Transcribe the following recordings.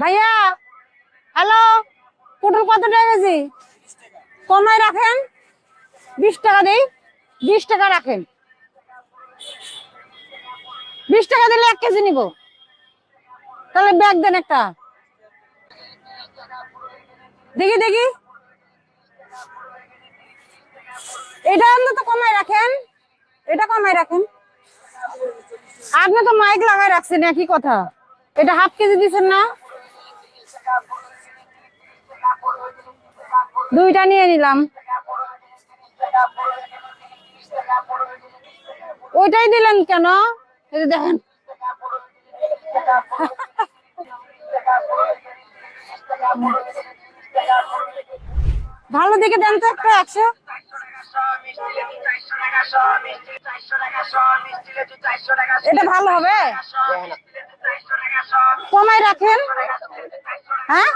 ভাইয়া, হ্যালো, পটল কত টাকা কেজি? কমায় রাখেন, 20 টাকা দেই। 20 টাকা রাখেন, 20 টাকা দিলে 1 কেজি নিব। তাহলে ব্যাগ দেন একটা। দেখি দেখি, এটা তো কমায় রাখেন, এটা কমায় রাখেন। আপনি তো মাইক লাগাই রাখছেন, একই কথা। এটা হাফ কেজি দিচ্ছেন না? দুইটা নিয়ে নিলাম। ওইটাই দিলেন কেন? এই যে দেখেন, ভালো দেখে দেন তো একটা 100। এটা ভালো হবে, কমায় রাখেন। হ্যাঁ,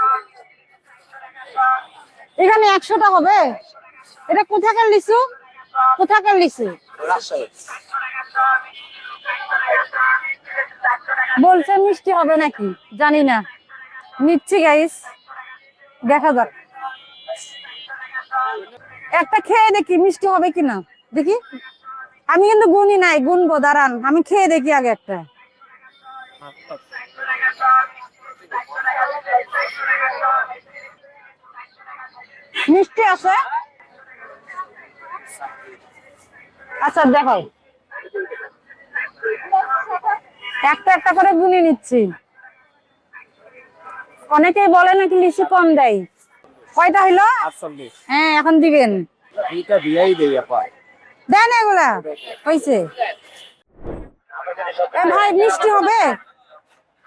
এখানে 100টা হবে। এটা কোথাকার লিচু? কোথাকার লিচু? বলছে মিষ্টি হবে নাকি জানি না, নিচ্ছি গাইস, দেখা যাক। একটা খেয়ে দেখি মিষ্টি হবে কিনা, দেখি। আমি কিন্তু গুনি নাই, গুনবো, দাঁড়ান আমি খেয়ে দেখি আগে একটা। মিষ্টি আছে, আচ্ছা দেখো, একটা একটা করে গুনে নিচ্ছি। অনেকেই বলে নাকি লিচু কম দেয়। কয়টা হইলো? হ্যাঁ, এখন দিবেন। দেন এগুলা, হয়েছে। ভাই মিষ্টি হবে?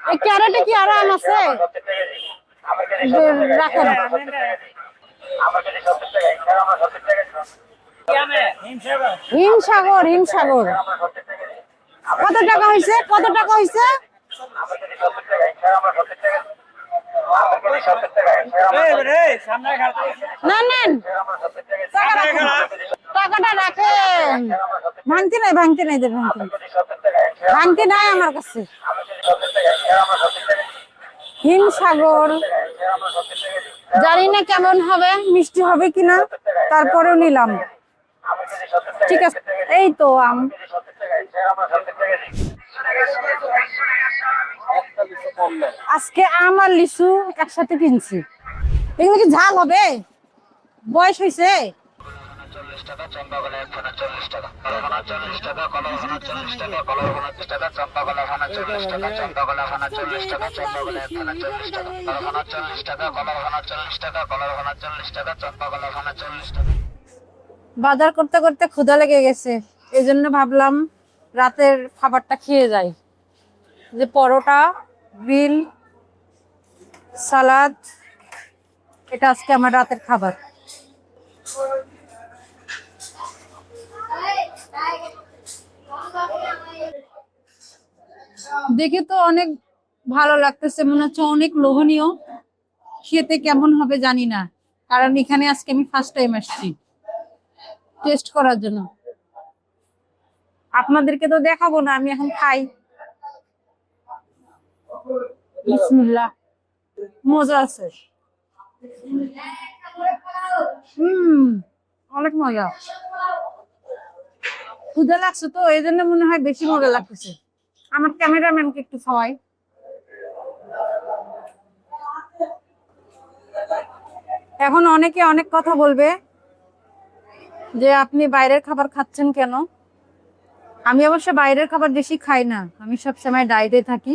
এই ক্যারেটে কি আরো আম আছে? রাখেন। হিমসাগর, হিমসাগর। কত টাকা হয়েছে? কত টাকা হয়েছে? না নেন, টাকাটা রাখেন। ভাঙতি নাই, ভাঙতি নাই, ভাঙতি নাই আমার কাছে। হিমসাগর জানি না কেমন হবে, মিষ্টি হবে কিনা, তারপরেও নিলাম। ঠিক আছে, এই তো আম। আজকে আম আর লিচু একসাথে কিনছি। এগুলো কি ঝাল হবে? বয়স হয়েছে? বাজার করতে করতে ক্ষুধা লেগে গেছে, এই জন্য ভাবলাম রাতের খাবারটা খেয়ে যাই। যে পরোটা, গ্রিল, সালাদ, এটা আজকে আমার রাতের খাবার। দেখে তো অনেক ভালো লাগতেছে, মনে হচ্ছে অনেক লোভনীয়। খেতে কেমন হবে জানি না, কারণ এখানে আজকে আমি ফার্স্ট টাইম আসছি টেস্ট করার জন্য। আপনাদেরকে তো দেখাবো না, আমি এখন খাই। বিসমিল্লাহ, মজা আছে। অনেক মজা। ক্ষুধা লাগছে তো, এই জন্য মনে হয় বেশি মজা লাগতেছে। আমার ক্যামেরাম্যানকে একটু খাওয়াই। এখন অনেকে অনেক কথা বলবে যে আপনি বাইরের খাবার খাচ্ছেন কেন। আমি অবশ্য বাইরের খাবার বেশি খাই না, আমি সব সময় ডায়েটে থাকি।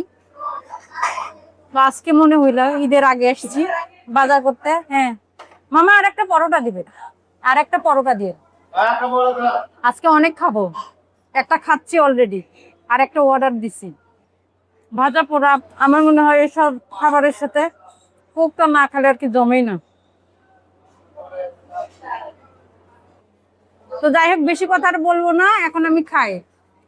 তো আজকে মনে হইলো ঈদের আগে এসেছি বাজার করতে। হ্যাঁ মামা, আর একটা পরোটা দিবে, আর একটা পরোটা দিয়ে। আজকে অনেক খাবো, একটা খাচ্ছি অলরেডি, আর একটা অর্ডার দিছি। ভাজা পোড়া আমার মনে হয় এসব খাবারের সাথে কোকটা না খেলে আর কি জমেই না। তো যাই হোক, বেশি কথা আর বলবো না, এখন আমি খাই।